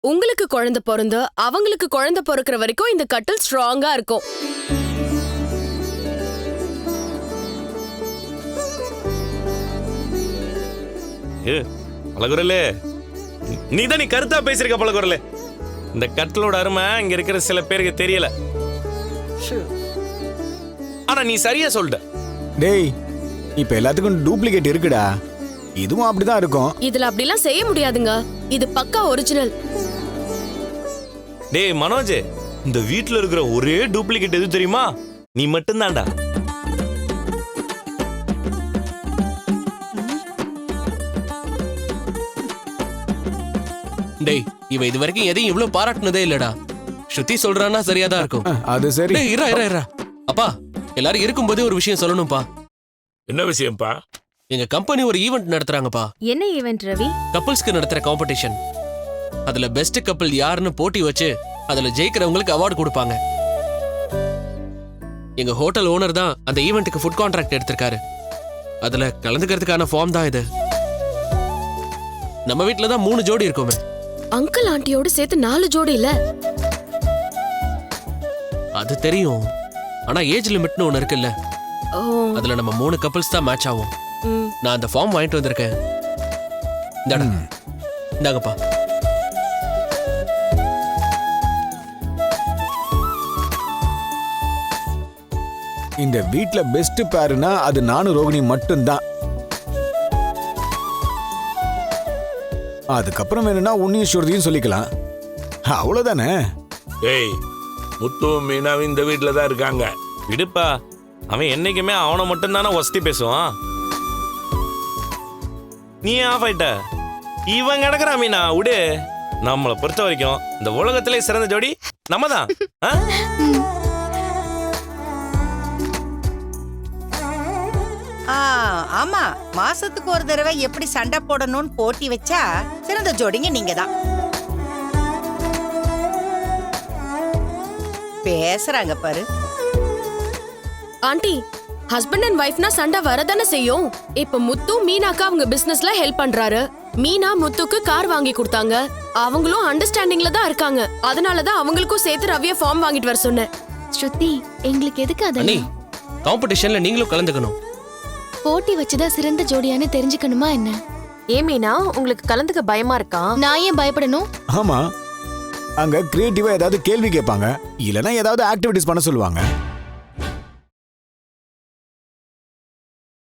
உங்களுக்கு குழந்தை பிறந்து அவங்களுக்கு குழந்தை பிறக்கிற வரைக்கும் இந்த கட்டில் ஸ்ட்ராங்கா இருக்கும். பழகுறலே, நீதான் நீ கருத்தா பேசிருக்க பழகுறலே. இந்த கட்டிலோட அருமை இங்க இருக்கிற சில பேருக்கு தெரியல. ஆனா நீ சரியா சொல்ற. டேய், இப்ப எல்லாத்துக்கும் டூப்ளிகேட் இருக்குடா. இதுவும் அப்படிதான் இருக்கும். இதுல அப்படிலாம் செய்ய முடியாதுங்க. இது பக்கா ஒரிஜினல். டேய் மனோஜ், இந்த வீட்ல இருக்கிற ஒரே டூப்ளிகேட் எது தெரியுமா? நீ மட்டும்தான்டா. டேய், இவ இது வரைக்கும் எதையும் இவ்வளவு பாராட்டுனதே இல்லடா. ஸ்ருதி சொல்றானா சரியாதான் இருக்கும். அது சரி. டேய் இரா. அப்பா, எல்லாரும் இருக்கும்போதே ஒரு விஷயம் சொல்லணும்பா. என்ன விஷயம்ப்பா? எங்க கம்பெனி ஒரு ஈவென்ட் நடத்துறாங்கப்பா. என்ன ஈவென்ட் ரவி? கப்பிள்ஸ்க்கு நடத்துற காம்படிஷன். அதுல பெஸ்ட் கப்பிள் யாருன்னு போட்டி வச்சு அதுல ஜெயிக்கிறவங்களுக்கு அவார்டு கொடுப்பாங்க. எங்க ஹோட்டல் ஓனர் தான் அந்த ஈவென்ட்டுக்கு ஃபுட் கான்ட்ராக்ட் எடுத்திருக்காரு. அதுல கலந்துக்கிறதுக்கான ஃபார்ம் தான் இது. நம்ம வீட்ல தான் 3 ஜோடி இருக்குமே. அங்கிள் ஆண்டியோட சேர்த்து 4 ஜோடி இல்ல? அது தெரியும். ஆனா ஏஜ் லிமிட்னு ஒண்ணு இருக்குல்ல. ஓ. அதுல நம்ம 3 கப்பிள்ஸ் தான் மேட்ச் ஆகும். ம். நான் அந்த ஃபார்ம் வாங்கிட்டு வந்திருக்கேன். இந்தாங்கப்பா. இந்த வீட்ல பெஸ்ட் பேருனா அது நானும் ரோகிணி மட்டும்தான். அதுக்கப்புறம் வேணும்னா உன்னையும் ஸ்ருதியும் சொல்லிக்கலாம். அவ்வளவுதானே? டேய், முத்துவும் மீனாவும் இந்த வீட்டுல தான் இருக்காங்க. விடுப்பா, அவன் என்னைக்குமே அவனை மட்டும்தானே வசதி பேசுவான். நீ ஆஃப் ஆயிட்ட. இவன் கிடக்குறான் மீனா, விடு. நம்மளை பொறுத்த வரைக்கும் இந்த உலகத்திலே சிறந்த ஜோடி நம்ம தான். ஆமா, மாசத்துக்கு ஒரு தடவை எப்படி சண்டை போடணும்னு போட்டி வச்சா சிறந்த ஜோடிங்க நீங்க தான். பேசுறாங்க பாரு. ஆண்டி, ஹஸ்பண்ட் அண்ட் வைஃப்னா சண்டை வரதானே செய்யும். இப்ப முத்து மீனாக்கு அவங்க பிசினஸ்ல ஹெல்ப் பண்றாரு. மீனா முத்துக்கு கார் வாங்கி கொடுத்தாங்க. அவங்களும் அண்டர்ஸ்டாண்டிங்ல தான் இருக்காங்க. அதனாலதான் அவங்களுக்கும் சேர்த்து ரவிய ஃபார்ம் வாங்கிட்டு வர சொன்னேன். ஸ்ருதி, எங்களுக்கு எதுக்கு அண்ணி, அதெல்லாம்? காம்படிஷன்ல நீங்களும் கலந்துக்கணும். போட்டி வச்சுதான் சிறந்த ஜோடியான்னு தெரிஞ்சுக்கணுமா என்ன? ஏன் மீனா, உங்களுக்கு கலந்துக்க பயமா இருக்கா? நான் ஏன் பயப்படணும்? ஆமா, அங்க கிரியேட்டிவா ஏதாவது கேள்வி கேட்பாங்க, இல்லனா ஏதாவது ஆக்டிவிட்டிஸ் பண்ண சொல்லுவாங்க.